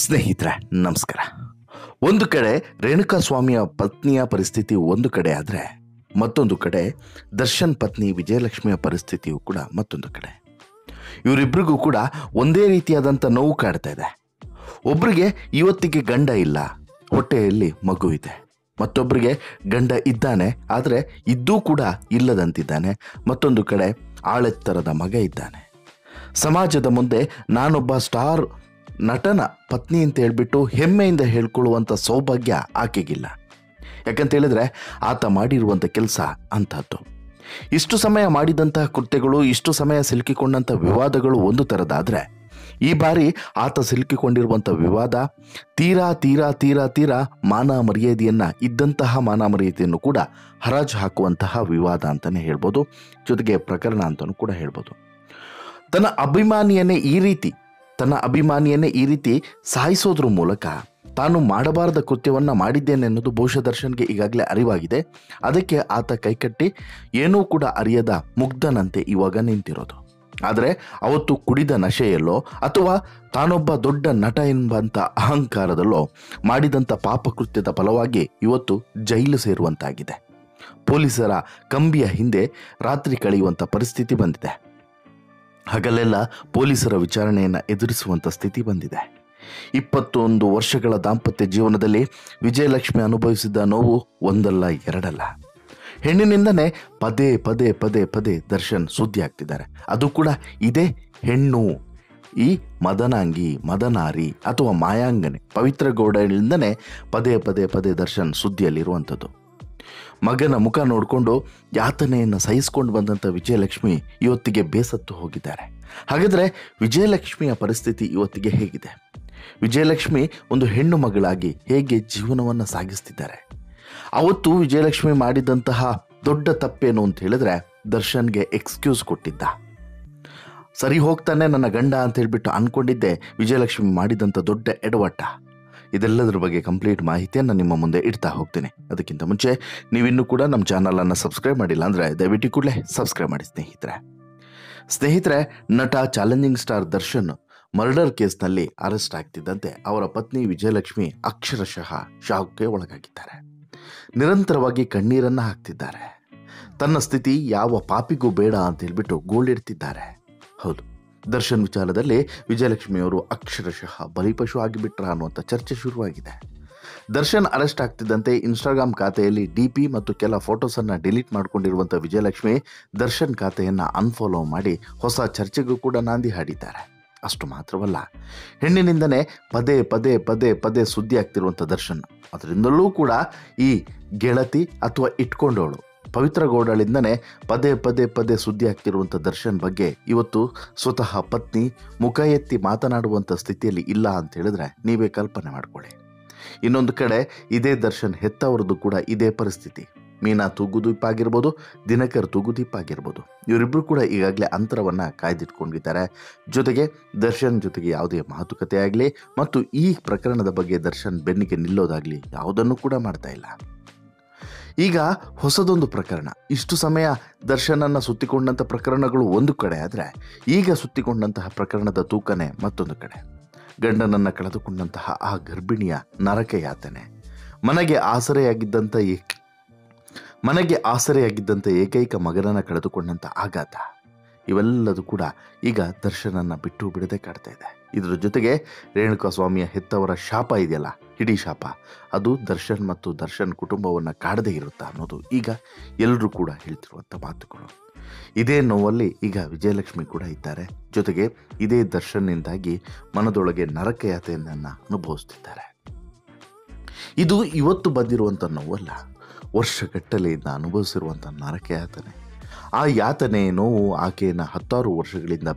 ಸ್ನೇಹಿತರೆ ನಮಸ್ಕಾರ. ಒಂದು ಕಡೆ ರೇಣುಕಾ ಸ್ವಾಮಿಯ ಪತ್ನಿಯ ಪರಿಸ್ಥಿತಿ ಒಂದು ಕಡೆ ಆದರೆ ಮತ್ತೊಂದು ಕಡೆ ದರ್ಶನ್ ಪತ್ನಿ ವಿಜಯಲಕ್ಷ್ಮಿಯ ಪರಿಸ್ಥಿತಿಯು ಕೂಡ ಮತ್ತೊಂದು ಕಡೆ. ಇವರಿಬ್ಬರಿಗೂ ಕೂಡ ಒಂದೇ ರೀತಿಯಾದಂಥ ನೋವು ಕಾಡ್ತಾ ಇದೆ. ಒಬ್ಬರಿಗೆ ಇವತ್ತಿಗೆ ಗಂಡ ಇಲ್ಲ, ಹೊಟ್ಟೆಯಲ್ಲಿ ಮಗು ಇದೆ. ಮತ್ತೊಬ್ಬರಿಗೆ ಗಂಡ ಇದ್ದಾನೆ, ಆದರೆ ಇದ್ದೂ ಕೂಡ ಇಲ್ಲದಂತಿದ್ದಾನೆ. ಮತ್ತೊಂದು ಕಡೆ ಆಳೆತ್ತರದ ಮಗ ಇದ್ದಾನೆ. ಸಮಾಜದ ಮುಂದೆ ನಾನೊಬ್ಬ ಸ್ಟಾರ್ ನಟನ ಪತ್ನಿ ಅಂತ ಹೇಳ್ಬಿಟ್ಟು ಹೆಮ್ಮೆಯಿಂದ ಹೇಳ್ಕೊಳ್ಳುವಂಥ ಸೌಭಾಗ್ಯ ಆಕೆಗಿಲ್ಲ. ಯಾಕಂತ ಹೇಳಿದ್ರೆ ಆತ ಮಾಡಿರುವಂಥ ಕೆಲಸ ಅಂಥದ್ದು. ಇಷ್ಟು ಸಮಯ ಮಾಡಿದಂತಹ ಕೃತ್ಯಗಳು, ಇಷ್ಟು ಸಮಯ ಸಿಲುಕಿಕೊಂಡಂಥ ವಿವಾದಗಳು ಒಂದು ಥರದಾದರೆ, ಈ ಬಾರಿ ಆತ ಸಿಲುಕಿಕೊಂಡಿರುವಂಥ ವಿವಾದ ತೀರಾ ತೀರಾ ತೀರಾ ತೀರಾ ಮಾನ ಮರ್ಯಾದೆಯನ್ನು, ಇದ್ದಂತಹ ಮಾನ ಮರ್ಯಾದೆಯನ್ನು ಕೂಡ ಹರಾಜು ಹಾಕುವಂತಹ ವಿವಾದ ಅಂತಲೇ ಹೇಳ್ಬೋದು, ಜೊತೆಗೆ ಪ್ರಕರಣ ಅಂತಲೂ ಕೂಡ ಹೇಳ್ಬೋದು. ತನ್ನ ಅಭಿಮಾನಿಯನ್ನೇ ಈ ರೀತಿ ಸಾಯಿಸೋದ್ರ ಮೂಲಕ ತಾನು ಮಾಡಬಾರದ ಕೃತ್ಯವನ್ನು ಮಾಡಿದ್ದೇನೆ ಅನ್ನೋದು ಬಹುಶಃ ದರ್ಶನ್ಗೆ ಈಗಾಗಲೇ ಅರಿವಾಗಿದೆ. ಅದಕ್ಕೆ ಆತ ಕೈಕಟ್ಟಿ ಏನೂ ಕೂಡ ಅರಿಯದ ಮುಗ್ಧನಂತೆ ಇವಾಗ ನಿಂತಿರೋದು. ಆದರೆ ಅವತ್ತು ಕುಡಿದ ನಶೆಯಲ್ಲೋ ಅಥವಾ ತಾನೊಬ್ಬ ದೊಡ್ಡ ನಟ ಎಂಬಂಥ ಅಹಂಕಾರದಲ್ಲೋ ಮಾಡಿದಂಥ ಪಾಪಕೃತ್ಯದ ಫಲವಾಗಿ ಇವತ್ತು ಜೈಲು ಸೇರುವಂತಾಗಿದೆ. ಪೊಲೀಸರ ಕಂಬಿಯ ಹಿಂದೆ ರಾತ್ರಿ ಕಳೆಯುವಂಥ ಪರಿಸ್ಥಿತಿ ಬಂದಿದೆ. ಹಗಲೆಲ್ಲ ಪೊಲೀಸರ ವಿಚಾರಣೆಯನ್ನು ಎದುರಿಸುವಂಥ ಸ್ಥಿತಿ ಬಂದಿದೆ. 21 ವರ್ಷಗಳ ದಾಂಪತ್ಯ ಜೀವನದಲ್ಲಿ ವಿಜಯಲಕ್ಷ್ಮಿ ಅನುಭವಿಸಿದ ನೋವು ಒಂದಲ್ಲ ಎರಡಲ್ಲ. ಹೆಣ್ಣಿನಿಂದನೇ ಪದೇ ಪದೇ ಪದೇ ಪದೇ ದರ್ಶನ್ ಸುದ್ದಿ ಆಗ್ತಿದ್ದಾರೆ. ಅದು ಕೂಡ ಇದೇ ಹೆಣ್ಣು, ಈ ಮದನಾಂಗಿ, ಮದನಾರಿ ಅಥವಾ ಮಾಯಾಂಗನೆ ಪವಿತ್ರ ಗೌಡರಿಂದನೇ ಪದೇ ಪದೇ ಪದೇ ದರ್ಶನ್ ಸುದ್ದಿಯಲ್ಲಿರುವಂಥದ್ದು. ಮಗನ ಮುಖ ನೋಡಿಕೊಂಡು ಯಾತನೆಯನ್ನು ಸಹಿಸ್ಕೊಂಡು ಬಂದಂಥ ವಿಜಯಲಕ್ಷ್ಮಿ ಇವತ್ತಿಗೆ ಬೇಸತ್ತು ಹೋಗಿದ್ದಾರೆ. ಹಾಗಾದರೆ ವಿಜಯಲಕ್ಷ್ಮಿಯ ಪರಿಸ್ಥಿತಿ ಇವತ್ತಿಗೆ ಹೇಗಿದೆ? ವಿಜಯಲಕ್ಷ್ಮಿ ಒಂದು ಹೆಣ್ಣು ಮಗಳಾಗಿ ಹೇಗೆ ಜೀವನವನ್ನು ಸಾಗಿಸ್ತಿದ್ದಾರೆ? ಅವತ್ತು ವಿಜಯಲಕ್ಷ್ಮಿ ಮಾಡಿದಂತಹ ದೊಡ್ಡ ತಪ್ಪೇನು ಅಂತ ಹೇಳಿದ್ರೆ, ದರ್ಶನ್ಗೆ ಎಕ್ಸ್ಕ್ಯೂಸ್ ಕೊಟ್ಟಿದ್ದ. ಸರಿ ಹೋಗ್ತಾನೆ ನನ್ನ ಗಂಡ ಅಂತ ಹೇಳ್ಬಿಟ್ಟು ಅಂದ್ಕೊಂಡಿದ್ದೆ ವಿಜಯಲಕ್ಷ್ಮಿ ಮಾಡಿದಂಥ ದೊಡ್ಡ ಎಡವಟ್ಟ. ಇದೆಲ್ಲದರ ಬಗ್ಗೆ ಕಂಪ್ಲೀಟ್ ಮಾಹಿತಿಯನ್ನು ನಿಮ್ಮ ಮುಂದೆ ಇಡ್ತಾ ಹೋಗ್ತೀನಿ. ಅದಕ್ಕಿಂತ ಮುಂಚೆ ನೀವಿನ್ನೂ ಕೂಡ ನಮ್ಮ ಚಾನಲನ್ನು ಸಬ್ಸ್ಕ್ರೈಬ್ ಮಾಡಿಲ್ಲ ಅಂದರೆ ದಯವಿಟ್ಟು ಕೂಡಲೇ ಸಬ್ಸ್ಕ್ರೈಬ್ ಮಾಡಿ ಸ್ನೇಹಿತರೆ. ನಟ ಚಾಲೆಂಜಿಂಗ್ ಸ್ಟಾರ್ ದರ್ಶನ್ ಮರ್ಡರ್ ಕೇಸ್ನಲ್ಲಿ ಅರೆಸ್ಟ್ ಆಗ್ತಿದ್ದಂತೆ ಅವರ ಪತ್ನಿ ವಿಜಯಲಕ್ಷ್ಮಿ ಅಕ್ಷರಶಃ ಶಾಕ್ಗೆ ಒಳಗಾಗಿದ್ದಾರೆ. ನಿರಂತರವಾಗಿ ಕಣ್ಣೀರನ್ನು ಹಾಕ್ತಿದ್ದಾರೆ. ತನ್ನ ಸ್ಥಿತಿ ಯಾವ ಪಾಪಿಗೂ ಬೇಡ ಅಂತ ಹೇಳ್ಬಿಟ್ಟು ಗೋಳಿಡ್ತಿದ್ದಾರೆ. ಹೌದು, ದರ್ಶನ್ ವಿಚಾರದಲ್ಲಿ ವಿಜಯಲಕ್ಷ್ಮಿಯವರು ಅಕ್ಷರಶಃ ಬಲಿಪಶು ಆಗಿಬಿಟ್ರ ಅನ್ನುವಂಥ ಚರ್ಚೆ ಶುರುವಾಗಿದೆ. ದರ್ಶನ್ ಅರೆಸ್ಟ್ ಆಗ್ತಿದ್ದಂತೆ ಇನ್ಸ್ಟಾಗ್ರಾಮ್ ಖಾತೆಯಲ್ಲಿ DP ಮತ್ತು ಕೆಲ ಫೋಟೋಸನ್ನು ಡಿಲೀಟ್ ಮಾಡಿಕೊಂಡಿರುವಂಥ ವಿಜಯಲಕ್ಷ್ಮಿ ದರ್ಶನ್ ಖಾತೆಯನ್ನು ಅನ್ಫಾಲೋ ಮಾಡಿ ಹೊಸ ಚರ್ಚೆಗೂ ಕೂಡ ನಾಂದಿ ಹಾಡಿದ್ದಾರೆ. ಅಷ್ಟು ಮಾತ್ರವಲ್ಲ, ಹೆಣ್ಣಿನಿಂದನೇ ಪದೇ ಪದೇ ಪದೇ ಪದೇ ಸುದ್ದಿ ಆಗ್ತಿರುವಂಥ ದರ್ಶನ್, ಅದರಿಂದಲೂ ಕೂಡ ಈ ಗೆಳತಿ ಅಥವಾ ಇಟ್ಕೊಂಡವಳು ಪವಿತ್ರ ಗೌಡಳಿಂದನೇ ಪದೇ ಪದೇ ಪದೇ ಸುದ್ದಿ ಆಗ್ತಿರುವಂಥ ದರ್ಶನ್ ಬಗ್ಗೆ ಇವತ್ತು ಸ್ವತಃ ಪತ್ನಿ ಮುಖ ಎತ್ತಿ ಮಾತನಾಡುವಂಥ ಸ್ಥಿತಿಯಲ್ಲಿ ಇಲ್ಲ ಅಂತ ಹೇಳಿದ್ರೆ ನೀವೇ ಕಲ್ಪನೆ ಮಾಡ್ಕೊಳ್ಳಿ. ಇನ್ನೊಂದು ಕಡೆ ಇದೇ ದರ್ಶನ್ ಹೆತ್ತವರದ್ದು ಕೂಡ ಇದೇ ಪರಿಸ್ಥಿತಿ. ಮೀನಾ ತೂಗುದೀಪ ಆಗಿರ್ಬೋದು, ದಿನಕರ್ ತೂಗುದೀಪ ಆಗಿರ್ಬೋದು, ಇವರಿಬ್ಬರು ಕೂಡ ಈಗಾಗಲೇ ಅಂತರವನ್ನು ಕಾಯ್ದಿಟ್ಕೊಂಡಿದ್ದಾರೆ. ಜೊತೆಗೆ ದರ್ಶನ್ ಜೊತೆಗೆ ಯಾವುದೇ ಮಾತುಕತೆ ಆಗಲಿ ಮತ್ತು ಈ ಪ್ರಕರಣದ ಬಗ್ಗೆ ದರ್ಶನ್ ಬೆನ್ನಿಗೆ ನಿಲ್ಲೋದಾಗಲಿ ಯಾವುದನ್ನು ಕೂಡ ಮಾಡ್ತಾ ಇಲ್ಲ. ಈಗ ಹೊಸದೊಂದು ಪ್ರಕರಣ, ಇಷ್ಟು ಸಮಯ ದರ್ಶನನ್ನು ಸುತ್ತಿಕೊಂಡಂಥ ಪ್ರಕರಣಗಳು ಒಂದು ಕಡೆ ಆದರೆ, ಈಗ ಸುತ್ತಿಕೊಂಡಂತಹ ಪ್ರಕರಣದ ತೂಕನೇ ಮತ್ತೊಂದು ಕಡೆ. ಗಂಡನನ್ನು ಕಳೆದುಕೊಂಡಂತಹ ಆ ಗರ್ಭಿಣಿಯ ನರಕ ಯಾತನೆ, ಮನೆಗೆ ಆಸರೆಯಾಗಿದ್ದಂಥ ಏಕೈಕ ಮಗನನ್ನು ಕಳೆದುಕೊಂಡಂಥ ಆಘಾತ, ಇವೆಲ್ಲದೂ ಕೂಡ ಈಗ ದರ್ಶನನ್ನು ಬಿಟ್ಟು ಬಿಡದೆ ಕಾಡ್ತಾ ಇದೆ. ಇದರ ಜೊತೆಗೆ ರೇಣುಕಾ ಸ್ವಾಮಿಯ ಹೆತ್ತವರ ಶಾಪ ಇದೆಯಲ್ಲ, ಇಡೀ ಶಾಪ, ಅದು ದರ್ಶನ್ ಮತ್ತು ದರ್ಶನ್ ಕುಟುಂಬವನ್ನು ಕಾಡದೇ ಇರುತ್ತಾ ಅನ್ನೋದು ಈಗ ಎಲ್ಲರೂ ಕೂಡ ಹೇಳ್ತಿರುವಂಥ ಮಾತುಗಳು. ಇದೇ ನೋವಲ್ಲಿ ಈಗ ವಿಜಯಲಕ್ಷ್ಮಿ ಕೂಡ ಇದ್ದಾರೆ. ಜೊತೆಗೆ ಇದೇ ದರ್ಶನ್ನಿಂದಾಗಿ ಮನದೊಳಗೆ ನರಕಯಾತನೆಯನ್ನು ಅನುಭವಿಸ್ತಿದ್ದಾರೆ. ಇದು ಇವತ್ತು ಬಂದಿರುವಂಥ ನೋವಲ್ಲ, ವರ್ಷಗಟ್ಟಲೆಯಿಂದ ಅನುಭವಿಸಿರುವಂಥ ನರಕಯಾತನೆ. ಆ ಯಾತನೆ ನೋವು ಆಕೆಯನ್ನು 10 ವರ್ಷಗಳಿಂದ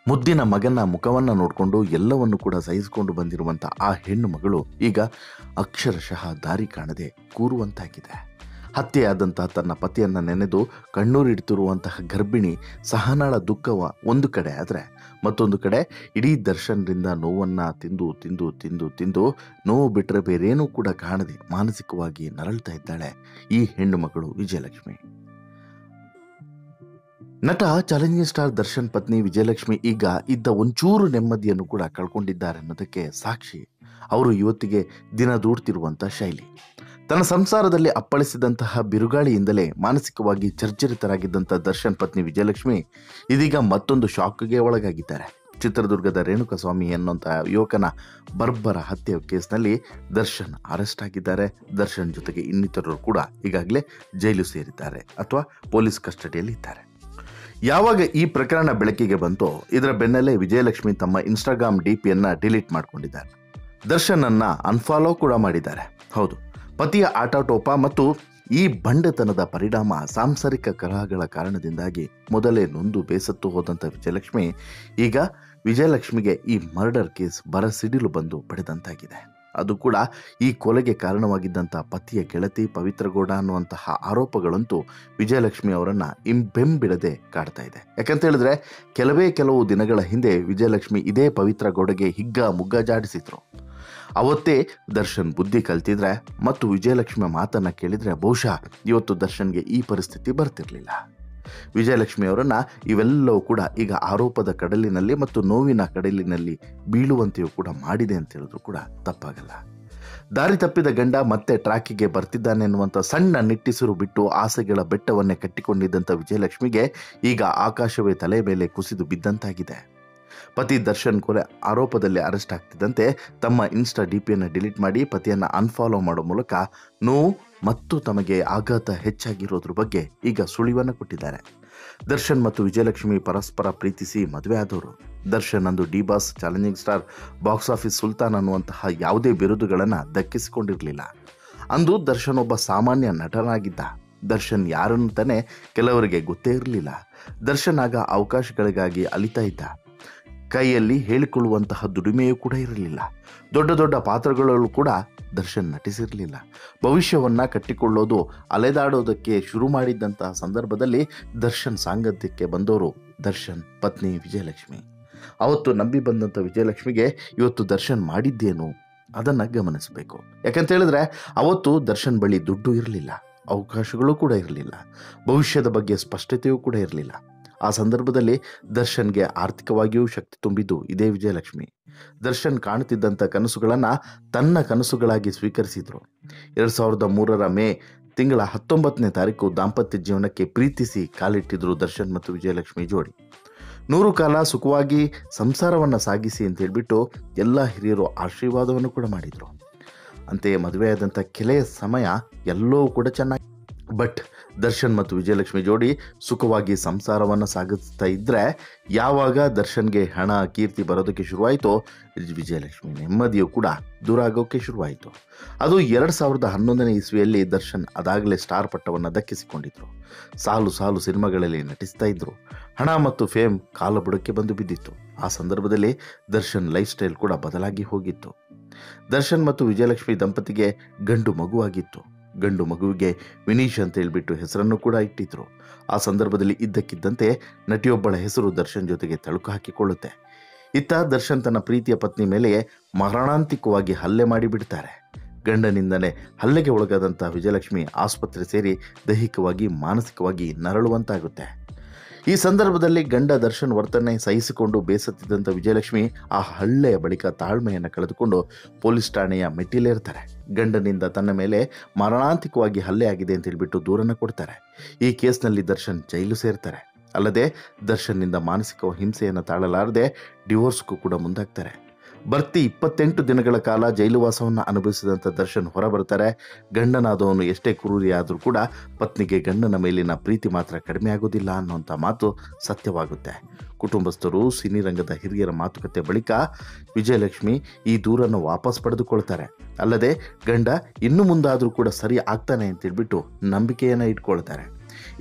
ಮುದ್ದಿನ ಮಗನ ಮುಖವನ್ನು ನೋಡಿಕೊಂಡು ಎಲ್ಲವನ್ನು ಕೂಡ ಸಹಿಸಿಕೊಂಡು ಬಂದಿರುವಂಥ ಆ ಹೆಣ್ಣು ಮಗಳು ಈಗ ಅಕ್ಷರಶಃ ದಾರಿ ಕಾಣದೆ ಕೂರುವಂತಾಗಿದೆ. ಹತ್ಯೆಯಾದಂತಹ ತನ್ನ ಪತಿಯನ್ನು ನೆನೆದು ಕಣ್ಣೂರಿಡ್ತಿರುವಂತಹ ಗರ್ಭಿಣಿ ಸಹನಾಳ ದುಃಖವ ಒಂದು ಕಡೆ ಆದರೆ, ಮತ್ತೊಂದು ಕಡೆ ಇಡೀ ದರ್ಶನ್ರಿಂದ ನೋವನ್ನು ತಿಂದು ತಿಂದು ತಿಂದು ತಿಂದು ನೋವು ಬಿಟ್ಟರೆ ಬೇರೇನೂ ಕೂಡ ಕಾಣದೆ ಮಾನಸಿಕವಾಗಿ ನರಳ್ತಾ ಇದ್ದಾಳೆ ಈ ಹೆಣ್ಣು ಮಗಳು ವಿಜಯಲಕ್ಷ್ಮಿ. ನಟ ಚಾಲೆಂಜಿಂಗ್ ಸ್ಟಾರ್ ದರ್ಶನ್ ಪತ್ನಿ ವಿಜಯಲಕ್ಷ್ಮಿ ಈಗ ಇದ್ದ ಒಂಚೂರು ನೆಮ್ಮದಿಯನ್ನು ಕೂಡ ಕಳ್ಕೊಂಡಿದ್ದಾರೆ ಅನ್ನೋದಕ್ಕೆ ಸಾಕ್ಷಿ ಅವರು ಇವತ್ತಿಗೆ ದಿನ ದೂಡ್ತಿರುವಂಥ ಶೈಲಿ. ತನ್ನ ಸಂಸಾರದಲ್ಲಿ ಅಪ್ಪಳಿಸಿದಂತಹ ಬಿರುಗಾಳಿಯಿಂದಲೇ ಮಾನಸಿಕವಾಗಿ ಜರ್ಜರಿತರಾಗಿದ್ದಂಥ ದರ್ಶನ್ ಪತ್ನಿ ವಿಜಯಲಕ್ಷ್ಮಿ ಇದೀಗ ಮತ್ತೊಂದು ಶಾಕ್ಗೆ ಒಳಗಾಗಿದ್ದಾರೆ. ಚಿತ್ರದುರ್ಗದ ರೇಣುಕಸ್ವಾಮಿ ಎನ್ನುವಂತಹ ಯುವಕನ ಬರ್ಬರ ಹತ್ಯೆ ಕೇಸ್ನಲ್ಲಿ ದರ್ಶನ್ ಅರೆಸ್ಟ್ ಆಗಿದ್ದಾರೆ. ದರ್ಶನ್ ಜೊತೆಗೆ ಇನ್ನಿತರರು ಕೂಡ ಈಗಾಗಲೇ ಜೈಲು ಸೇರಿದ್ದಾರೆ ಅಥವಾ ಪೊಲೀಸ್ ಕಸ್ಟಡಿಯಲ್ಲಿ ಇದ್ದಾರೆ. ಯಾವಾಗ ಈ ಪ್ರಕರಣ ಬೆಳಕಿಗೆ ಬಂತೋ ಇದರ ಬೆನ್ನಲ್ಲೇ ವಿಜಯಲಕ್ಷ್ಮಿ ತಮ್ಮ ಇನ್ಸ್ಟಾಗ್ರಾಮ್ ಡಿಪಿಯನ್ನ ಡಿಲೀಟ್ ಮಾಡಿಕೊಂಡಿದ್ದಾರೆ. ದರ್ಶನ್ ಅನ್ನ ಅನ್ಫಾಲೋ ಕೂಡ ಮಾಡಿದ್ದಾರೆ. ಹೌದು, ಪತಿಯ ಆಟಾಟೋಪ ಮತ್ತು ಈ ಬಂಡತನದ ಪರಿಣಾಮ ಸಾಂಸಾರಿಕ ಕಲಹಗಳ ಕಾರಣದಿಂದಾಗಿ ಮೊದಲೇ ನೊಂದು ಬೇಸತ್ತು ಹೋದಂಥ ಈಗ ವಿಜಯಲಕ್ಷ್ಮಿಗೆ ಈ ಮರ್ಡರ್ ಕೇಸ್ ಬರಸಿಡಿಲು ಬಂದು ಪಡೆದಂತಾಗಿದೆ. ಅದು ಕೂಡ ಈ ಕೊಲೆಗೆ ಕಾರಣವಾಗಿದ್ದಂಥ ಪತಿಯ ಗೆಳತಿ ಪವಿತ್ರಗೌಡ ಅನ್ನುವಂತಹ ಆರೋಪಗಳಂತೂ ವಿಜಯಲಕ್ಷ್ಮಿ ಅವರನ್ನ ಬೆಂಬಿಡದೆ ಕಾಡ್ತಾ ಇದೆ. ಯಾಕಂತ ಹೇಳಿದ್ರೆ ಕೆಲವು ದಿನಗಳ ಹಿಂದೆ ವಿಜಯಲಕ್ಷ್ಮಿ ಇದೇ ಪವಿತ್ರಗೌಡಗೆ ಹಿಗ್ಗ ಮುಗ್ಗ ಜಾಡಿಸಿದ್ರು. ಅವತ್ತೇ ದರ್ಶನ್ ಬುದ್ಧಿ ಕಲ್ತಿದ್ರೆ ಮತ್ತು ವಿಜಯಲಕ್ಷ್ಮಿ ಮಾತನ್ನ ಕೇಳಿದ್ರೆ ಬಹುಶಃ ಇವತ್ತು ದರ್ಶನ್ಗೆ ಈ ಪರಿಸ್ಥಿತಿ ಬರ್ತಿರ್ಲಿಲ್ಲ. ವಿಜಯಲಕ್ಷ್ಮಿ ಅವರನ್ನ ಇವೆಲ್ಲವೂ ಕೂಡ ಈಗ ಆರೋಪದ ಕಡಲಿನಲ್ಲಿ ಮತ್ತು ನೋವಿನ ಕಡಲಿನಲ್ಲಿ ಬೀಳುವಂತೆಯೂ ಕೂಡ ಮಾಡಿದೆ ಅಂತ ಹೇಳಿದ್ರು ಕೂಡ ತಪ್ಪಾಗಲ್ಲ. ದಾರಿ ತಪ್ಪಿದ ಗಂಡ ಮತ್ತೆ ಟ್ರ್ಯಾಕಿಗೆ ಬರ್ತಿದ್ದಾನೆ ಎನ್ನುವಂಥ ಸಣ್ಣ ನಿಟ್ಟಿಸಿರು ಬಿಟ್ಟು ಆಸೆಗಳ ಬೆಟ್ಟವನ್ನೇ ಕಟ್ಟಿಕೊಂಡಿದ್ದಂಥ ವಿಜಯಲಕ್ಷ್ಮಿಗೆ ಈಗ ಆಕಾಶವೇ ತಲೆ ಮೇಲೆ ಕುಸಿದು ಬಿದ್ದಂತಾಗಿದೆ. ಪತಿ ದರ್ಶನ್ ಕೊಲೆ ಆರೋಪದಲ್ಲಿ ಅರೆಸ್ಟ್ ಆಗ್ತಿದ್ದಂತೆ ತಮ್ಮ ಇನ್ಸ್ಟಾ ಡಿಪಿಯನ್ನು ಡಿಲೀಟ್ ಮಾಡಿ ಪತಿಯನ್ನು ಅನ್ಫಾಲೋ ಮಾಡೋ ಮೂಲಕ ನೋವು ಮತ್ತು ತಮಗೆ ಆಘಾತ ಹೆಚ್ಚಾಗಿರೋದ್ರ ಬಗ್ಗೆ ಈಗ ಸುಳಿವನ್ನು ಕೊಟ್ಟಿದ್ದಾರೆ. ದರ್ಶನ್ ಮತ್ತು ವಿಜಯಲಕ್ಷ್ಮಿ ಪರಸ್ಪರ ಪ್ರೀತಿಸಿ ಮದುವೆ ಆದವರು. ದರ್ಶನ್ ಅಂದು D boss, challenging star, box office Sultan ಅನ್ನುವಂತಹ ಯಾವುದೇ ಬಿರುದುಗಳನ್ನು ದಕ್ಕಿಸಿಕೊಂಡಿರಲಿಲ್ಲ. ಅಂದು ದರ್ಶನ್ ಒಬ್ಬ ಸಾಮಾನ್ಯ ನಟನಾಗಿದ್ದ. ದರ್ಶನ್ ಯಾರನ್ನು ಕೆಲವರಿಗೆ ಗೊತ್ತೇ ಇರಲಿಲ್ಲ. ದರ್ಶನ್ ಆಗ ಅವಕಾಶಗಳಿಗಾಗಿ ಅಲಿತಾ ಇದ್ದ. ಕೈಯಲ್ಲಿ ಹೇಳಿಕೊಳ್ಳುವಂತಹ ದುಡಿಮೆಯೂ ಕೂಡ ಇರಲಿಲ್ಲ. ದೊಡ್ಡ ದೊಡ್ಡ ಪಾತ್ರಗಳಲ್ಲೂ ಕೂಡ ದರ್ಶನ್ ನಟಿಸಿರಲಿಲ್ಲ. ಭವಿಷ್ಯವನ್ನ ಕಟ್ಟಿಕೊಳ್ಳೋದು ಅಲೆದಾಡೋದಕ್ಕೆ ಶುರು ಮಾಡಿದ್ದಂತಹ ಸಂದರ್ಭದಲ್ಲಿ ದರ್ಶನ್ ಸಾಂಗತ್ಯಕ್ಕೆ ಬಂದವರು ದರ್ಶನ್ ಪತ್ನಿ ವಿಜಯಲಕ್ಷ್ಮಿ. ಅವತ್ತು ನಂಬಿ ಬಂದಂಥ ವಿಜಯಲಕ್ಷ್ಮಿಗೆ ಇವತ್ತು ದರ್ಶನ್ ಮಾಡಿದ್ದೇನು ಅದನ್ನು ಗಮನಿಸಬೇಕು. ಯಾಕಂತ ಹೇಳಿದ್ರೆ ಅವತ್ತು ದರ್ಶನ್ ಬಳಿ ದುಡ್ಡು ಇರಲಿಲ್ಲ, ಅವಕಾಶಗಳು ಕೂಡ ಇರಲಿಲ್ಲ, ಭವಿಷ್ಯದ ಬಗ್ಗೆ ಸ್ಪಷ್ಟತೆಯೂ ಕೂಡ ಇರಲಿಲ್ಲ. ಆ ಸಂದರ್ಭದಲ್ಲಿ ದರ್ಶನ್ಗೆ ಆರ್ಥಿಕವಾಗಿಯೂ ಶಕ್ತಿ ತುಂಬಿದ್ದು ಇದೇ ವಿಜಯಲಕ್ಷ್ಮಿ. ದರ್ಶನ್ ಕಾಣುತ್ತಿದ್ದಂಥ ಕನಸುಗಳನ್ನು ತನ್ನ ಕನಸುಗಳಾಗಿ ಸ್ವೀಕರಿಸಿದ್ರು. 2003 ಮೇ ತಿಂಗಳ 19ನೇ ತಾರೀಕು ದಾಂಪತ್ಯ ಜೀವನಕ್ಕೆ ಪ್ರೀತಿಸಿ ಕಾಲಿಟ್ಟಿದ್ರು ದರ್ಶನ್ ಮತ್ತು ವಿಜಯಲಕ್ಷ್ಮಿ ಜೋಡಿ. 100 ಕಾಲ ಸುಖವಾಗಿ ಸಂಸಾರವನ್ನು ಸಾಗಿಸಿ ಅಂತ ಹೇಳ್ಬಿಟ್ಟು ಎಲ್ಲ ಹಿರಿಯರು ಆಶೀರ್ವಾದವನ್ನು ಕೂಡ ಮಾಡಿದರು. ಅಂತೆಯೇ ಮದುವೆಯಾದಂಥ ಕೆಲವೇ ಸಮಯ ಎಲ್ಲವೂ ಕೂಡ ಚೆನ್ನಾಗಿ, ಬಟ್ ದರ್ಶನ್ ಮತ್ತು ವಿಜಯಲಕ್ಷ್ಮಿ ಜೋಡಿ ಸುಖವಾಗಿ ಸಂಸಾರವನ್ನು ಸಾಗಿಸ್ತಾ ಇದ್ದರೆ ಯಾವಾಗ ದರ್ಶನ್ಗೆ ಹಣ ಕೀರ್ತಿ ಬರೋದಕ್ಕೆ ಶುರುವಾಯಿತೋ ವಿಜಯಲಕ್ಷ್ಮಿ ನೆಮ್ಮದಿಯೂ ಕೂಡ ದೂರ ಆಗೋಕ್ಕೆ ಶುರುವಾಯಿತು. ಅದು 2011ನೇ ಇಸ್ವಿಯಲ್ಲಿ ದರ್ಶನ್ ಅದಾಗಲೇ ಸ್ಟಾರ್ ಪಟ್ಟವನ್ನು ದಕ್ಕಿಸಿಕೊಂಡಿದ್ರು. ಸಾಲು ಸಾಲು ಸಿನಿಮಾಗಳಲ್ಲಿ ನಟಿಸ್ತಾ ಇದ್ರು. ಹಣ ಮತ್ತು ಫೇಮ್ ಕಾಲ ಬುಡಕ್ಕೆ ಬಂದು ಬಿದ್ದಿತ್ತು. ಆ ಸಂದರ್ಭದಲ್ಲಿ ದರ್ಶನ್ ಲೈಫ್ ಸ್ಟೈಲ್ ಕೂಡ ಬದಲಾಗಿ ಹೋಗಿತ್ತು. ದರ್ಶನ್ ಮತ್ತು ವಿಜಯಲಕ್ಷ್ಮಿ ದಂಪತಿಗೆ ಗಂಡು ಮಗುವಾಗಿತ್ತು. ಗಂಡು ಮಗುವಿಗೆ ವಿನೀಶ್ ಅಂತ ಹೇಳ್ಬಿಟ್ಟು ಹೆಸರನ್ನು ಕೂಡ ಇಟ್ಟಿದ್ರು. ಆ ಸಂದರ್ಭದಲ್ಲಿ ಇದ್ದಕ್ಕಿದ್ದಂತೆ ನಟಿಯೊಬ್ಬಳ ಹೆಸರು ದರ್ಶನ್ ಜೊತೆಗೆ ತಳುಕು ಹಾಕಿಕೊಳ್ಳುತ್ತೆ. ಇತ್ತ ದರ್ಶನ್ ತನ್ನ ಪ್ರೀತಿಯ ಪತ್ನಿ ಮೇಲೆ ಮಾರಣಾಂತಿಕವಾಗಿ ಹಲ್ಲೆ ಮಾಡಿಬಿಡ್ತಾರೆ. ಗಂಡನಿಂದಲೇ ಹಲ್ಲೆಗೆ ಒಳಗಾದಂಥ ವಿಜಯಲಕ್ಷ್ಮಿ ಆಸ್ಪತ್ರೆ ಸೇರಿ ದೈಹಿಕವಾಗಿ ಮಾನಸಿಕವಾಗಿ ನರಳುವಂತಾಗುತ್ತೆ. ಈ ಸಂದರ್ಭದಲ್ಲಿ ಗಂಡ ದರ್ಶನ್ ವರ್ತನೆ ಸಹಿಸಿಕೊಂಡು ಬೇಸತ್ತಿದ್ದಂಥ ವಿಜಯಲಕ್ಷ್ಮಿ ಆ ಹಲ್ಲೆಯ ಬಳಿಕ ತಾಳ್ಮೆಯನ್ನು ಕಳೆದುಕೊಂಡು ಪೊಲೀಸ್ ಠಾಣೆಯ ಮೆಟ್ಟಿಲೇರ್ತಾರೆ. ಗಂಡನಿಂದ ತನ್ನ ಮೇಲೆ ಮಾರಣಾಂತಿಕವಾಗಿ ಹಲ್ಲೆ ಆಗಿದೆ ಅಂತ ಹೇಳ್ಬಿಟ್ಟು ದೂರನ್ನು ಕೊಡ್ತಾರೆ. ಈ ಕೇಸ್ನಲ್ಲಿ ದರ್ಶನ್ ಜೈಲು ಸೇರ್ತಾರೆ. ಅಲ್ಲದೆ ದರ್ಶನ್ನಿಂದ ಮಾನಸಿಕ ಹಿಂಸೆಯನ್ನು ತಾಳಲಾರದೆ ಡಿವೋರ್ಸ್ಗೂ ಕೂಡ ಮುಂದಾಗ್ತಾರೆ. ಬರ್ತಿ 28 ದಿನಗಳ ಕಾಲ ಜೈಲುವಾಸವನ್ನು ಅನುಭವಿಸಿದಂಥ ದರ್ಶನ್ ಹೊರಬರ್ತಾರೆ. ಗಂಡನಾದವನು ಎಷ್ಟೇ ಕ್ರೂರಿ ಆದರೂ ಕೂಡ ಪತ್ನಿಗೆ ಗಂಡನ ಮೇಲಿನ ಪ್ರೀತಿ ಮಾತ್ರ ಕಡಿಮೆ ಆಗೋದಿಲ್ಲ ಅನ್ನುವಂಥ ಮಾತು ಸತ್ಯವಾಗುತ್ತೆ. ಕುಟುಂಬಸ್ಥರು, ಸಿನಿರಂಗದ ಹಿರಿಯರ ಮಾತುಕತೆ ಬಳಿಕ ವಿಜಯಲಕ್ಷ್ಮಿ ಈ ದೂರನ್ನು ವಾಪಸ್ ಪಡೆದುಕೊಳ್ತಾರೆ. ಅಲ್ಲದೆ ಗಂಡ ಇನ್ನು ಮುಂದಾದರೂ ಕೂಡ ಸರಿ ಆಗ್ತಾನೆ ಅಂತೇಳ್ಬಿಟ್ಟು ನಂಬಿಕೆಯನ್ನು ಇಟ್ಕೊಳ್ತಾರೆ.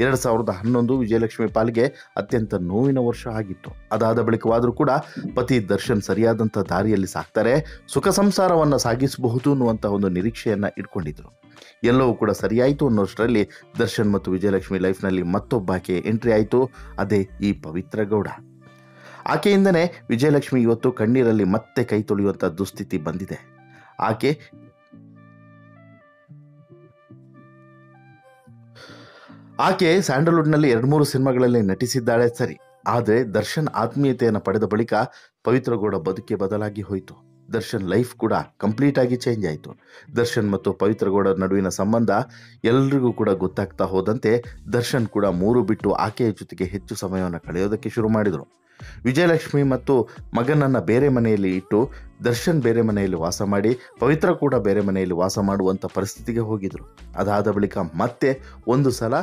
2011 ವಿಜಯಲಕ್ಷ್ಮಿ ಪಾಲಿಗೆ ಅತ್ಯಂತ ನೋವಿನ ವರ್ಷ ಆಗಿತ್ತು. ಅದಾದ ಬಳಿಕವಾದರೂ ಕೂಡ ಪತಿ ದರ್ಶನ್ ಸರಿಯಾದಂಥ ದಾರಿಯಲ್ಲಿ ಸಾಕ್ತಾರೆ, ಸುಖ ಸಂಸಾರವನ್ನು ಸಾಗಿಸಬಹುದು ಅನ್ನುವಂಥ ಒಂದು ನಿರೀಕ್ಷೆಯನ್ನು ಇಟ್ಕೊಂಡಿದ್ರು. ಎಲ್ಲವೂ ಕೂಡ ಸರಿಯಾಯಿತು ಅನ್ನೋಷ್ಟರಲ್ಲಿ ದರ್ಶನ್ ಮತ್ತು ವಿಜಯಲಕ್ಷ್ಮಿ ಲೈಫ್ನಲ್ಲಿ ಮತ್ತೊಬ್ಬಾಕೆ ಎಂಟ್ರಿ ಆಯಿತು. ಅದೇ ಈ ಪವಿತ್ರಗೌಡ. ಆಕೆಯಿಂದನೇ ವಿಜಯಲಕ್ಷ್ಮಿ ಇವತ್ತು ಕಣ್ಣೀರಲ್ಲಿ ಮತ್ತೆ ಕೈ ತೊಳೆಯುವಂಥ ದುಸ್ಥಿತಿ ಬಂದಿದೆ. ಆಕೆ ಸ್ಯಾಂಡಲ್ವುಡ್ನಲ್ಲಿ 2-3 ಸಿನಿಮಾಗಳಲ್ಲಿ ನಟಿಸಿದ್ದಾಳೆ ಸರಿ, ಆದರೆ ದರ್ಶನ್ ಆತ್ಮೀಯತೆಯನ್ನು ಪಡೆದ ಬಳಿಕ ಪವಿತ್ರ ಗೌಡ ಬದುಕೆ ಬದಲಾಗಿ ಹೋಯಿತು. ದರ್ಶನ್ ಲೈಫ್ ಕೂಡ ಕಂಪ್ಲೀಟ್ ಆಗಿ ಚೇಂಜ್ ಆಯಿತು. ದರ್ಶನ್ ಮತ್ತು ಪವಿತ್ರ ಗೌಡ ನಡುವಿನ ಸಂಬಂಧ ಎಲ್ರಿಗೂ ಕೂಡ ಗೊತ್ತಾಗ್ತಾ ಹೋದಂತೆ ದರ್ಶನ್ ಕೂಡ ಮೂರು ಬಿಟ್ಟು ಆಕೆಯ ಜೊತೆಗೆ ಹೆಚ್ಚು ಸಮಯವನ್ನು ಕಳೆಯೋದಕ್ಕೆ ಶುರು ಮಾಡಿದರು. ವಿಜಯಲಕ್ಷ್ಮಿ ಮತ್ತು ಮಗನನ್ನು ಬೇರೆ ಮನೆಯಲ್ಲಿ ಇಟ್ಟು ದರ್ಶನ್ ಬೇರೆ ಮನೆಯಲ್ಲಿ ವಾಸ ಮಾಡಿ ಪವಿತ್ರ ಕೂಡ ಬೇರೆ ಮನೆಯಲ್ಲಿ ವಾಸ ಮಾಡುವಂಥ ಪರಿಸ್ಥಿತಿಗೆ ಹೋಗಿದ್ರು. ಅದಾದ ಬಳಿಕ ಮತ್ತೆ ಒಂದು ಸಲ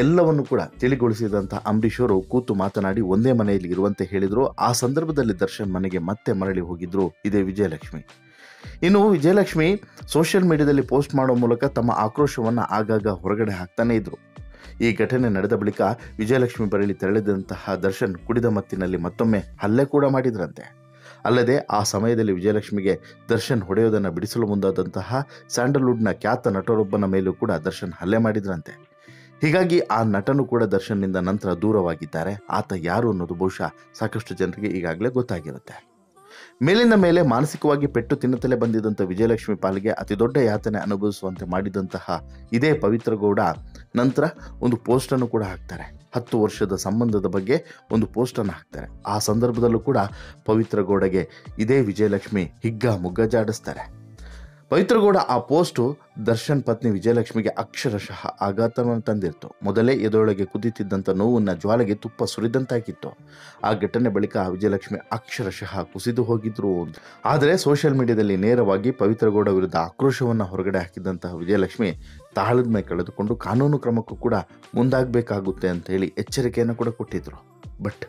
ಎಲ್ಲವನ್ನು ಕೂಡ ತಿಳಿಗೊಳಿಸಿದಂಥ ಅಂಬರೀಷ್ ಅವರು ಕೂತು ಮಾತನಾಡಿ ಒಂದೇ ಮನೆಯಲ್ಲಿ ಇರುವಂತೆ ಹೇಳಿದರು. ಆ ಸಂದರ್ಭದಲ್ಲಿ ದರ್ಶನ್ ಮನೆಗೆ ಮತ್ತೆ ಮರಳಿ ಹೋಗಿದ್ರು ಇದೇ ವಿಜಯಲಕ್ಷ್ಮಿ. ಇನ್ನು ವಿಜಯಲಕ್ಷ್ಮಿ ಸೋಷಿಯಲ್ ಮೀಡಿಯಾದಲ್ಲಿ ಪೋಸ್ಟ್ ಮಾಡೋ ಮೂಲಕ ತಮ್ಮ ಆಕ್ರೋಶವನ್ನು ಆಗಾಗ ಹೊರಗಡೆ ಹಾಕ್ತಾನೆ ಇದ್ರು. ಈ ಘಟನೆ ನಡೆದ ಬಳಿಕ ವಿಜಯಲಕ್ಷ್ಮಿ ಬರಲಿ ತೆರಳಿದಂತಹ ದರ್ಶನ್ ಕುಡಿದ ಮತ್ತಿನಲ್ಲಿ ಮತ್ತೊಮ್ಮೆ ಹಲ್ಲೆ ಕೂಡ ಮಾಡಿದ್ರಂತೆ. ಅಲ್ಲದೆ ಆ ಸಮಯದಲ್ಲಿ ವಿಜಯಲಕ್ಷ್ಮಿಗೆ ದರ್ಶನ್ ಹೊಡೆಯೋದನ್ನು ಬಿಡಿಸಲು ಮುಂದಾದಂತಹ ಸ್ಯಾಂಡಲ್ವುಡ್ನ ಖ್ಯಾತ ನಟರೊಬ್ಬನ ಮೇಲೂ ಕೂಡ ದರ್ಶನ್ ಹಲ್ಲೆ ಮಾಡಿದ್ರಂತೆ. ಹೀಗಾಗಿ ಆ ನಟನು ಕೂಡ ದರ್ಶನ್ನಿಂದ ನಂತರ ದೂರವಾಗಿದ್ದಾರೆ. ಆತ ಯಾರು ಅನ್ನೋದು ಬಹುಶಃ ಸಾಕಷ್ಟು ಜನರಿಗೆ ಈಗಾಗಲೇ ಗೊತ್ತಾಗಿರುತ್ತೆ. ಮೇಲಿನ ಮೇಲೆ ಮಾನಸಿಕವಾಗಿ ಪೆಟ್ಟು ತಿನ್ನುತ್ತಲೇ ಬಂದಿದ್ದಂಥ ವಿಜಯಲಕ್ಷ್ಮಿ ಪಾಲಿಗೆ ಅತಿ ದೊಡ್ಡ ಯಾತನೆ ಅನುಭವಿಸುವಂತೆ ಮಾಡಿದಂತಹ ಇದೇ ಪವಿತ್ರ ಗೌಡ ನಂತರ ಒಂದು ಪೋಸ್ಟನ್ನು ಕೂಡ ಹಾಕ್ತಾರೆ. 10 ವರ್ಷದ ಸಂಬಂಧದ ಬಗ್ಗೆ ಒಂದು ಪೋಸ್ಟನ್ನು ಹಾಕ್ತಾರೆ. ಆ ಸಂದರ್ಭದಲ್ಲೂ ಕೂಡ ಪವಿತ್ರ ಗೌಡಗೆ ಇದೇ ವಿಜಯಲಕ್ಷ್ಮಿ ಹಿಗ್ಗ ಮುಗ್ಗ ಜಾಡಿಸ್ತಾರೆ. ಪವಿತ್ರ ಗೌಡ ಆ ಪೋಸ್ಟು ದರ್ಶನ್ ಪತ್ನಿ ವಿಜಯಲಕ್ಷ್ಮಿಗೆ ಅಕ್ಷರಶಃ ಆಘಾತವನ್ನು ತಂದಿತ್ತು. ಮೊದಲೇ ಎದೆಯೊಳಗೆ ಕುದಿತಿದ್ದಂಥ ನೋವನ್ನು ಜ್ವಾಲೆಗೆ ತುಪ್ಪ ಸುರಿದಂತಾಗಿತ್ತು. ಆ ಘಟನೆ ಬಳಿಕ ವಿಜಯಲಕ್ಷ್ಮಿ ಅಕ್ಷರಶಃ ಕುಸಿದು ಹೋಗಿದ್ರು. ಆದರೆ ಸೋಷಿಯಲ್ ಮೀಡಿಯಾದಲ್ಲಿ ನೇರವಾಗಿ ಪವಿತ್ರ ಗೌಡ ವಿರುದ್ಧ ಆಕ್ರೋಶವನ್ನು ಹೊರಗಡೆ ಹಾಕಿದಂತಹ ವಿಜಯಲಕ್ಷ್ಮಿ ತಾಳ್ಮೆ ಕಳೆದುಕೊಂಡು ಕಾನೂನು ಕ್ರಮಕ್ಕೂ ಕೂಡ ಮುಂದಾಗಬೇಕಾಗುತ್ತೆ ಅಂತ ಹೇಳಿ ಎಚ್ಚರಿಕೆಯನ್ನು ಕೂಡ ಕೊಟ್ಟಿದ್ರು. ಬಟ್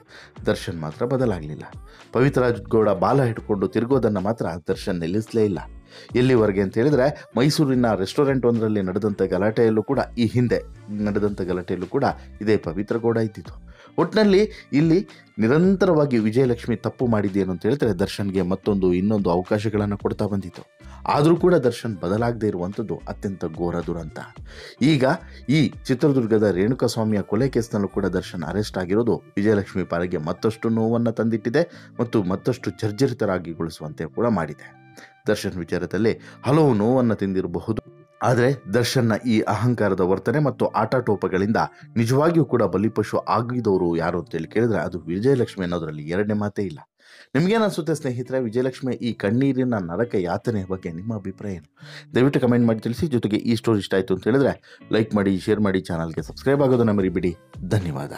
ದರ್ಶನ್ ಮಾತ್ರ ಬದಲಾಗಲಿಲ್ಲ. ಪವಿತ್ರ ಗೌಡ ಬಾಲ ಹಿಡ್ಕೊಂಡು ತಿರುಗೋದನ್ನು ಮಾತ್ರ ದರ್ಶನ್ ನಿಲ್ಲಿಸಲೇ ಇಲ್ಲ. ಎಲ್ಲಿವರೆಗೆ ಅಂತ ಹೇಳಿದ್ರೆ ಮೈಸೂರಿನ ರೆಸ್ಟೋರೆಂಟ್ ಒಂದರಲ್ಲಿ ನಡೆದಂಥ ಗಲಾಟೆಯಲ್ಲೂ ಕೂಡ ಈ ಹಿಂದೆ ನಡೆದಂಥ ಗಲಾಟೆಯಲ್ಲೂ ಕೂಡ ಇದೇ ಪವಿತ್ರ ಗೌಡ ಇದ್ದಿತ್ತು. ಒಟ್ಟಿನಲ್ಲಿ ಇಲ್ಲಿ ನಿರಂತರವಾಗಿ ವಿಜಯಲಕ್ಷ್ಮಿ ತಪ್ಪು ಮಾಡಿದ್ದೇನು ಅಂತ ಹೇಳಿದ್ರೆ ದರ್ಶನ್ಗೆ ಇನ್ನೊಂದು ಅವಕಾಶಗಳನ್ನು ಕೊಡ್ತಾ ಬಂದಿತ್ತು. ಆದರೂ ಕೂಡ ದರ್ಶನ್ ಬದಲಾಗದೇ ಇರುವಂಥದ್ದು ಅತ್ಯಂತ ಘೋರ ದುರಂತ. ಈಗ ಈ ಚಿತ್ರದುರ್ಗದ ರೇಣುಕಾಸ್ವಾಮಿಯ ಕೊಲೆ ಕೇಸ್ನಲ್ಲೂ ಕೂಡ ದರ್ಶನ್ ಅರೆಸ್ಟ್ ಆಗಿರೋದು ವಿಜಯಲಕ್ಷ್ಮಿ ಪಾಲಿಗೆ ಮತ್ತಷ್ಟು ನೋವನ್ನು ತಂದಿಟ್ಟಿದೆ ಮತ್ತು ಮತ್ತಷ್ಟು ಜರ್ಜರಿತರಾಗಿಗೊಳಿಸುವಂತೆ ಕೂಡ ಮಾಡಿದೆ. ದರ್ಶನ್ ವಿಚಾರದಲ್ಲಿ ಹಲವು ನೋವನ್ನು ತಿಂದಿರಬಹುದು. ಆದರೆ ದರ್ಶನ್ನ ಈ ಅಹಂಕಾರದ ವರ್ತನೆ ಮತ್ತು ಆಟಾಟೋಪಗಳಿಂದ ನಿಜವಾಗಿಯೂ ಕೂಡ ಬಲಿಪಶು ಆಗಿದವರು ಯಾರು ಅಂತೇಳಿ ಕೇಳಿದ್ರೆ ಅದು ವಿಜಯಲಕ್ಷ್ಮಿ ಅನ್ನೋದರಲ್ಲಿ ಎರಡನೇ ಮಾತೇ ಇಲ್ಲ. ನಿಮಗೇನು ಅನಿಸುತ್ತೆ ಸ್ನೇಹಿತರೆ? ವಿಜಯಲಕ್ಷ್ಮಿ ಈ ಕಣ್ಣೀರಿನ ನರಕ ಯಾತನೆ ಬಗ್ಗೆ ನಿಮ್ಮ ಅಭಿಪ್ರಾಯ ಏನು? ದಯವಿಟ್ಟು ಕಮೆಂಟ್ ಮಾಡಿ ತಿಳಿಸಿ. ಜೊತೆಗೆ ಈ ಸ್ಟೋರಿ ಇಷ್ಟ ಆಯಿತು ಅಂತ ಹೇಳಿದ್ರೆ ಲೈಕ್ ಮಾಡಿ, ಶೇರ್ ಮಾಡಿ, ಚಾನಲ್ಗೆ ಸಬ್ಸ್ಕ್ರೈಬ್ ಆಗೋದನ್ನು ಮರಿಬೇಡಿ. ಧನ್ಯವಾದ.